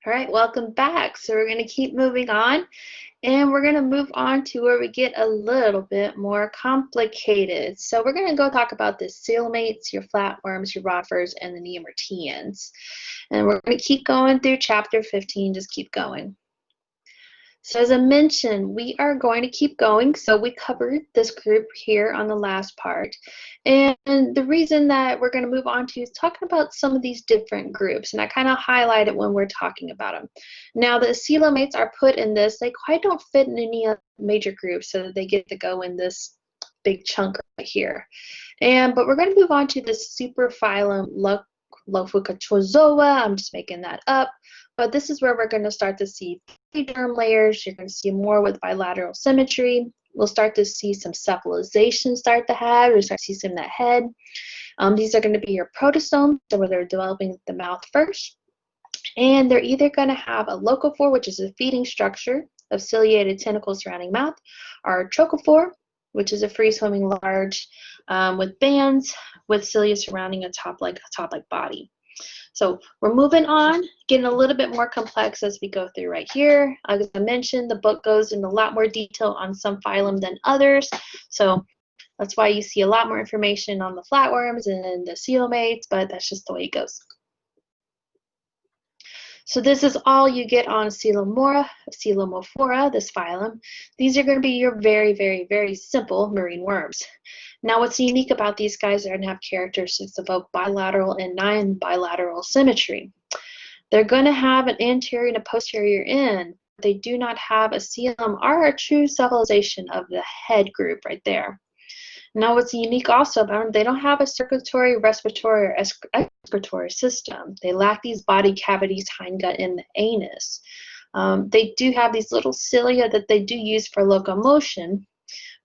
All right, welcome back. So we're going to keep moving on, and we're going to move on to where we get a little bit more complicated. So we're going to go talk about the Acoelomates, your flatworms, your rotifers, and the Nemerteans. And we're going to keep going through chapter 15, just keep going. So as I mentioned, we are going to keep going. So we covered this group here on the last part. And the reason that we're going to move on to is talking about some of these different groups. And I kind of highlight it when we're talking about them. Now the Acoelomates are put in this. They quite don't fit in any other major groups, so they get to go in this big chunk right here. But we're going to move on to the superphylum Lophicotrozoa. I'm just making that up. But this is where we're going to start to see three germ layers. You're going to see more with bilateral symmetry. We'll start to see some cephalization start to have. We'll start to see some of that head. These are going to be your protostomes, so where they're developing the mouth first. And they're either going to have a locophore, which is a feeding structure of ciliated tentacles surrounding mouth, or a trochophore, which is a free-swimming large with bands with cilia surrounding a top-like body. So we're moving on, getting a little bit more complex as we go through right here. As I mentioned, the book goes into a lot more detail on some phylum than others. So that's why you see a lot more information on the flatworms and the Acoelomates, but that's just the way it goes. So this is all you get on Coelomophora, this phylum. These are going to be your very, very, very simple marine worms. Now what's unique about these guys are going to have characteristics of both bilateral and non-bilateral symmetry. They're going to have an anterior and a posterior end. They do not have a coelom or a true cephalization of the head group right there. Now what's unique also about them, they don't have a circulatory, respiratory, or excretory system. They lack these body cavities, hindgut, and the anus. They do have these little cilia that they do use for locomotion,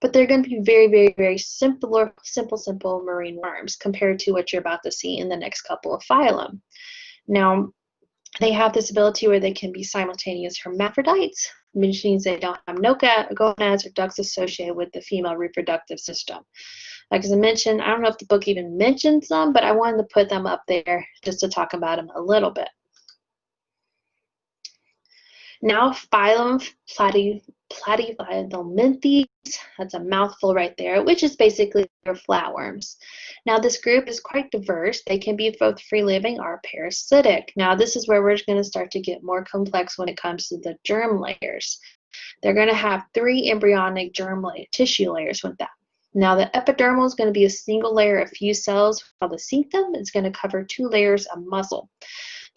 but they're going to be very, very, very simple marine worms compared to what you're about to see in the next couple of phylum. Now, they have this ability where they can be simultaneous hermaphrodites, which means they don't have no gonads or ducts associated with the female reproductive system. Like as I mentioned, I don't know if the book even mentions them, but I wanted to put them up there just to talk about them a little bit. Now, phylum Platyhelminthes, that's a mouthful right there, which is basically your flatworms. Now, this group is quite diverse. They can be both free-living or parasitic. Now, this is where we're going to start to get more complex when it comes to the germ layers. They're going to have 3 embryonic germ tissue layers with that. Now, the epidermal is going to be a single layer of fused cells, while the cecum is going to cover 2 layers of muscle.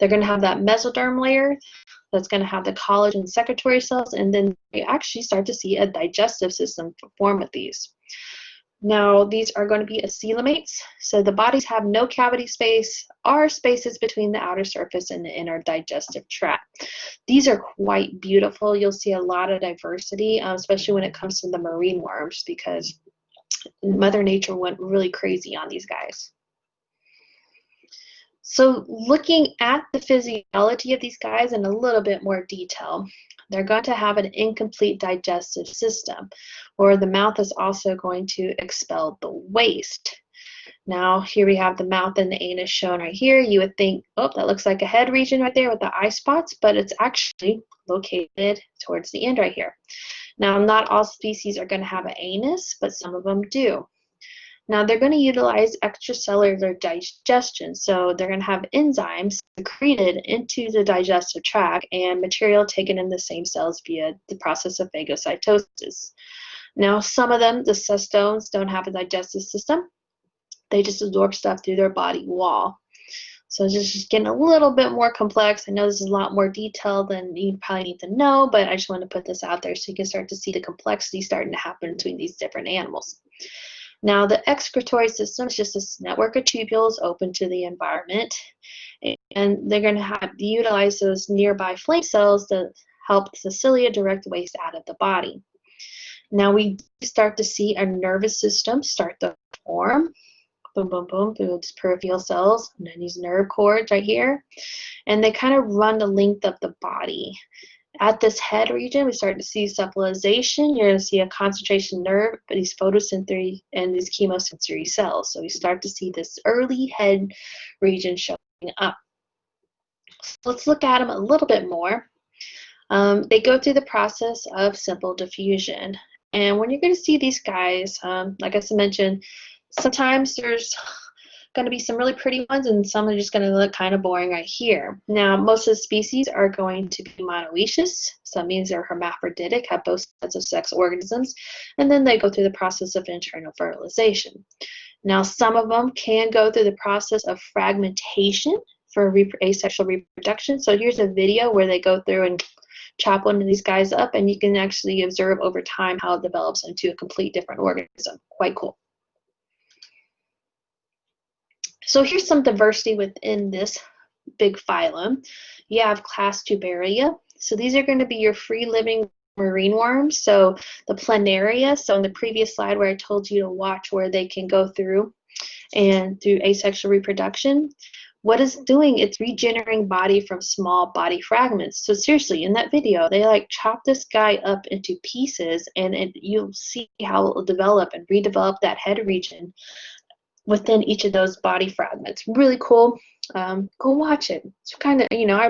They're going to have that mesoderm layer that's going to have the collagen secretory cells, and then you actually start to see a digestive system form with these. Now, these are going to be Acoelomates, so the bodies have no cavity space or spaces between the outer surface and the inner digestive tract. These are quite beautiful. You'll see a lot of diversity, especially when it comes to the marine worms, because Mother Nature went really crazy on these guys. So looking at the physiology of these guys in a little bit more detail, they're going to have an incomplete digestive system, or the mouth is also going to expel the waste. Now here we have the mouth and the anus shown right here. You would think, oh, that looks like a head region right there with the eye spots, but it's actually located towards the end right here. Now not all species are going to have an anus, but some of them do. Now they're going to utilize extracellular digestion, so they're going to have enzymes secreted into the digestive tract and material taken in the same cells via the process of phagocytosis. Now some of them, the cestodes, don't have a digestive system. They just absorb stuff through their body wall. So it's just getting a little bit more complex. I know this is a lot more detailed than you probably need to know, but I just want to put this out there so you can start to see the complexity starting to happen between these different animals. Now, the excretory system is just a network of tubules open to the environment, and they're going to utilize those nearby flame cells to help the cilia direct waste out of the body. Now, we start to see a nervous system start to form, boom, boom, boom, through these peripheral cells, and then these nerve cords right here, and they kind of run the length of the body. At this head region, we start to see cephalization. You're going to see a concentration nerve, these photosensory and these chemosensory cells. So we start to see this early head region showing up. let's look at them a little bit more. They go through the process of simple diffusion. And when you're going to see these guys, like I mentioned, sometimes there's going to be some really pretty ones and some are just going to look kind of boring right here. Now, most of the species are going to be monoecious, so that means they're hermaphroditic, have both sets of sex organisms, and then they go through the process of internal fertilization. Now, some of them can go through the process of fragmentation for asexual reproduction. So here's a video where they go through and chop one of these guys up, and you can actually observe over time how it develops into a complete different organism. Quite cool. So here's some diversity within this big phylum. You have class Tuberia. So these are going to be your free-living marine worms. So the planaria, so in the previous slide where I told you to watch where they can go through and through asexual reproduction, what it's doing, it's regenerating body from small body fragments. So seriously, in that video, they like chop this guy up into pieces, and you'll see how it will develop and redevelop that head region within each of those body fragments. Really cool. Go watch it. It's kind of, you know, I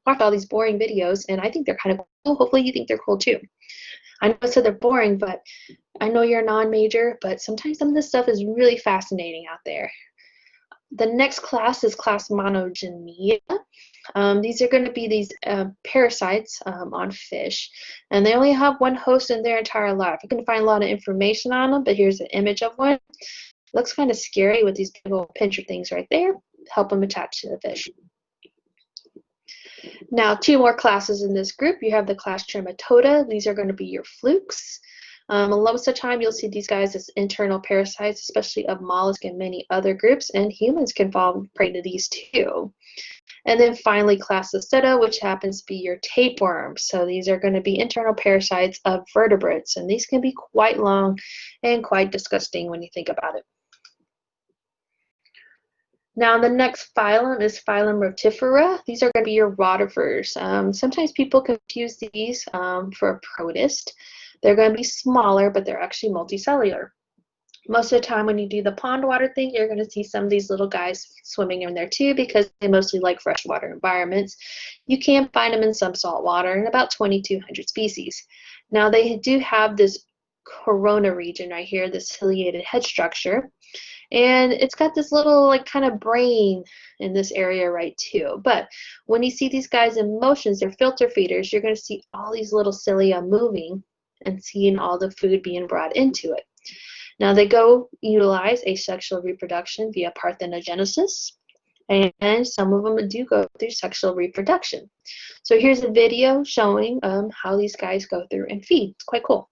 watch all these boring videos, and I think they're kind of cool. Hopefully you think they're cool too. I know I said they're boring, but I know you're a non-major, but sometimes some of this stuff is really fascinating out there. The next class is class Monogenea. These are going to be these parasites on fish, and they only have one host in their entire life. You can find a lot of information on them, but here's an image of one. Looks kind of scary with these big old pincher things right there. Help them attach to the fish. Now, two more classes in this group. You have the class Trematoda. These are going to be your flukes. Most of the time, you'll see these guys as internal parasites, especially of mollusks and many other groups, and humans can fall prey to these too. And then finally, class Aceta, which happens to be your tapeworms. So these are going to be internal parasites of vertebrates, and these can be quite long and quite disgusting when you think about it. Now, the next phylum is Phylum Rotifera. These are going to be your rotifers. Sometimes people confuse these for a protist. They're going to be smaller, but they're actually multicellular. Most of the time when you do the pond water thing, you're going to see some of these little guys swimming in there too, because they mostly like freshwater environments. You can find them in some salt water, in about 2,200 species. Now, they do have this corona region right here, this ciliated head structure. And it's got this little like kind of brain in this area right too. But when you see these guys in motions, they're filter feeders, you're going to see all these little cilia moving and seeing all the food being brought into it. Now they utilize asexual reproduction via parthenogenesis, and some of them do go through sexual reproduction. So here's a video showing how these guys go through and feed. It's quite cool.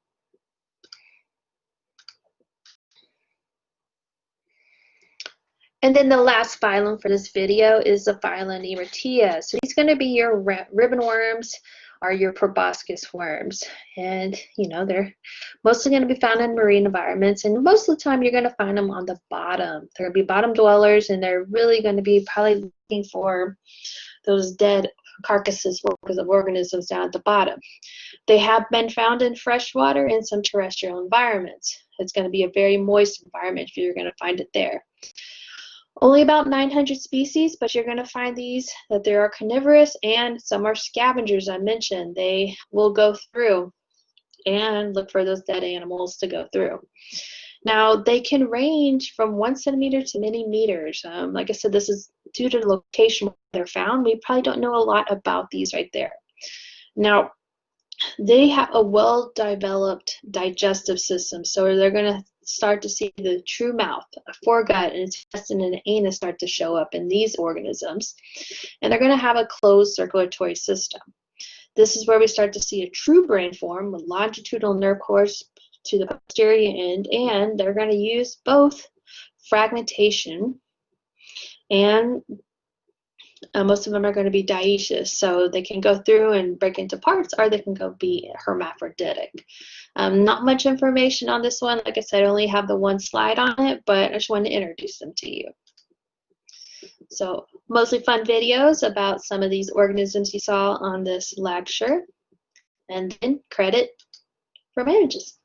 And then the last phylum for this video is the Phylum Nemertea. So these are going to be your ribbon worms or your proboscis worms. And, you know, they're mostly going to be found in marine environments. And most of the time you're going to find them on the bottom. They're going to be bottom dwellers, and they're really going to be probably looking for those dead carcasses of organisms down at the bottom. They have been found in freshwater and some terrestrial environments. It's going to be a very moist environment if you're going to find it there. Only about 900 species, but you're going to find these that they are carnivorous, and some are scavengers. I mentioned they will go through and look for those dead animals to go through. Now, they can range from 1 centimeter to many meters. Like I said, this is due to the location where they're found. We probably don't know a lot about these right there. Now, they have a well-developed digestive system, so they're going to start to see the true mouth, a foregut, and intestine and anus start to show up in these organisms, and they're going to have a closed circulatory system. This is where we start to see a true brain form with longitudinal nerve cords to the posterior end, and they're going to use both fragmentation and most of them are going to be dioecious, so they can go through and break into parts, or they can go be hermaphroditic. Not much information on this one. Like I said, I only have the one slide on it, but I just wanted to introduce them to you. So mostly fun videos about some of these organisms you saw on this lecture, and then credit from images.